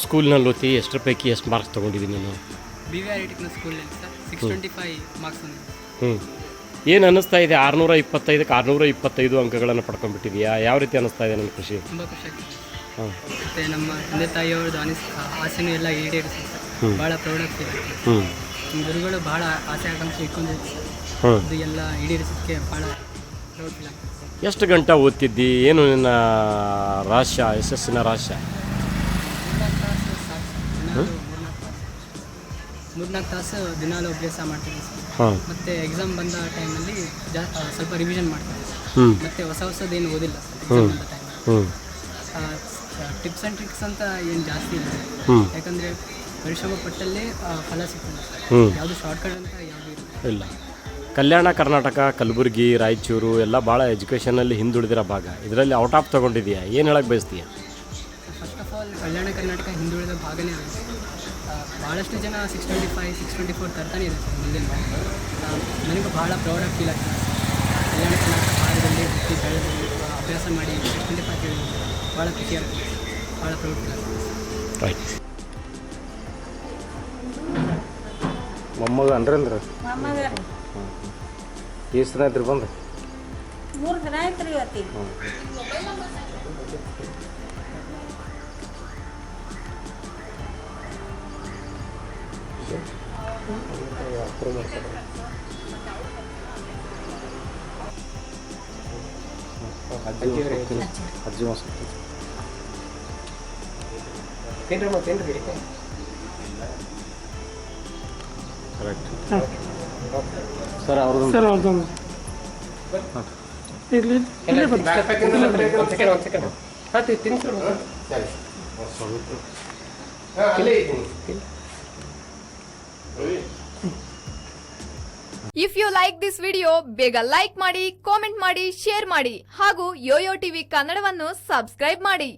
ಸ್ಕೂಲ್ನಲ್ಲಿ ಓದಿ ಎಷ್ಟರ ಪೈಕಿ ಎಷ್ಟು ಮಾರ್ಕ್ಸ್ ತೊಗೊಂಡಿದ್ದೀನಿ ನೀನು? BVR ಟೆಕ್ನಿಕಲ್ ಸ್ಕೂಲಲ್ಲಿ ಸರ್ 625 ಮಾರ್ಕ್ಸ್ ಹ್ಞೂ. ಏನು ಅನ್ನಿಸ್ತಾ ಇದೆ? 625ಕ್ಕೆ 625 ಅಂಕಗಳನ್ನು ಪಡ್ಕೊಂಡ್ಬಿಟ್ಟಿದೆಯಾ? ಯಾವ ರೀತಿ ಅನ್ನಿಸ್ತಾ ಇದೆ ನನ್ನ ಖುಷಿ? ತುಂಬ ಖುಷಿ ಆಗ್ತದೆ. ಹಾಂ. ಮತ್ತು ನಮ್ಮ ತಂದೆ ತಾಯಿಯವ್ರದ್ದು ಆಸೆನೂ ಎಲ್ಲ ಈಡೇರಿಸಿ ಸರ್. ಭಾಳ ಪ್ರೌಡ್ ಆಗ್ತಿದೆ. ನಮ್ಮ ಗುರುಗಳು ಭಾಳ ಆಸೆ ಆಕಾಂಕ್ಷೆ ಇಟ್ಕೊಂಡಿರ್ತಾರೆ ಸರ್. ಅದು ಎಲ್ಲ ಈಡೇರಿಸೋದಕ್ಕೆ ಭಾಳ ಪ್ರೌಡ್ ಫೀಲ್ ಆಗ್ತದೆ ಸರ್. ಎಷ್ಟು ಗಂಟೆ ಓದ್ತಿದ್ದಿ? ಏನು ನಿನ್ನ ರಹಸ್ಯ, ಯಶಸ್ಸಿನ ರಹಸ್ಯ? 3-4 ತಾಸು ದಿನಾಲು ಅಭ್ಯಾಸ ಮಾಡ್ತಿದ್ದೆ ಸರ್. ಹಾಂ. ಮತ್ತು ಎಕ್ಸಾಮ್ ಬಂದ ಟೈಮಲ್ಲಿ ಸ್ವಲ್ಪ ರಿವಿಷನ್ ಮಾಡ್ತಿದ್ದೆ ಸರ್. ಮತ್ತು ಹೊಸದೇನು ಓದಿಲ್ಲ ಸರ್ ಎಕ್ಸಾಮ್ ಬಂದ ಟೈಮಲ್ಲಿ. ಟಿಪ್ಸ್ ಆ್ಯಂಡ್ ಟ್ರಿಕ್ಸ್ ಅಂತ ಏನು ಜಾಸ್ತಿ ಇಲ್ಲ ಸರ್. ಯಾಕಂದರೆ ಪರಿಶ್ರಮ ಪಟ್ಟಲ್ಲೇ ಫಲ ಸಿಗ್ತದೆ ಸರ್. ಯಾವುದು ಶಾರ್ಟ್ಕಟ್ ಅಂತ ಯಾವುದೂ ಇಲ್ಲ. ಕಲ್ಯಾಣ ಕರ್ನಾಟಕ, ಕಲಬುರಗಿ, ರಾಯಚೂರು ಎಲ್ಲ ಭಾಳ ಎಜುಕೇಷನಲ್ಲಿ ಹಿಂದುಳಿದಿರೋ ಭಾಗ. ಇದರಲ್ಲಿ ಔಟ್ ಆಫ್ ತೊಗೊಂಡಿದೆಯಾ? ಏನು ಹೇಳಕ್ಕೆ ಬಯಸ್ತೀಯ? First of all Kalyana Karnataka ಹಿಂದುಳಿದ ಭಾಗನೇ ಆಗುತ್ತೆ. ಭಾಳಷ್ಟು ಜನ 625, 624 ತರ್ತಾನೆ ಇದೆ ಸರ್ ಮುಂದಿನ. ನನಗೂ ಭಾಳ ಪ್ರೌಡಾಗಿ ಫೀಲ್ ಆಗ್ತದೆ ಸರ್. ಕಲ್ಯಾಣ ಕರ್ನಾಟಕ ಭಾಗದಲ್ಲಿ ಹುಟ್ಟಿ ಬೆಳೆದು ಅಭ್ಯಾಸ ಮಾಡಿ 625 ಹೇಳಿ ಭಾಳ ಖುಷಿ ಆಗ್ತದೆ. ಭಾಳ ಪ್ರೌಡ್ ಫೀಲ್ ಆಗ್ತದೆ ಸರ್. ರೈಟ್. ಮೊಮ್ಮಗ ಅನ್ರಂದ್ರೆ ಎಷ್ಟು ದಿನ ಆಯ್ತು ಬಂದು? 3 ದಿನ ಆಯ್ತು ರೀ ಇವತ್ತಿ. ಅಜ್ಜಿ ಮಾಸ ಕರೆಕ್ಟ್ ಸರ್. ಅವ್ರದ್ದು ಸರ್ ಅವ್ರದ್ದೊಂದು if you like this video ಬೇಗ ಲೈಕ್ ಮಾಡಿ, ಕಾಮೆಂಟ್ ಮಾಡಿ, ಶೇರ್ ಮಾಡಿ ಹಾಗೂ ಯೋಯೋ ಟಿವಿ ಕನ್ನಡವನ್ನು ಸಬ್ಸ್ಕ್ರೈಬ್ ಮಾಡಿ.